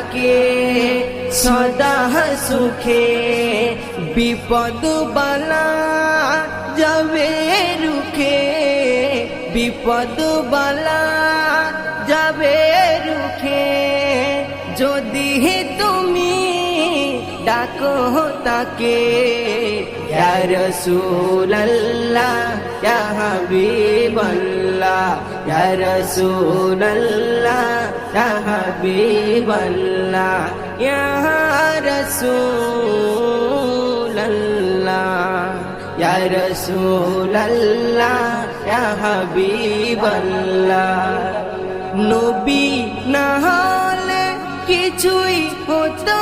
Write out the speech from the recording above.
থাকে সদা সুখে, বিপদ বালা যাবে রুখে, বিপদ বালা যাবে রুখে। যদি তুমি ডাকো তাকে ইয়া রাসূলুল্লাহ ইয়া হাবিবাল্লাহ, ইয়া রাসূলুল্লাহ ইয়া হাবিবাল্লাহ, ইয়া রাসূলুল্লাহ ইয়া রাসূলুল্লাহ ইয়া হাবিবাল্লাহ। নবী না হলে কিছুই হতো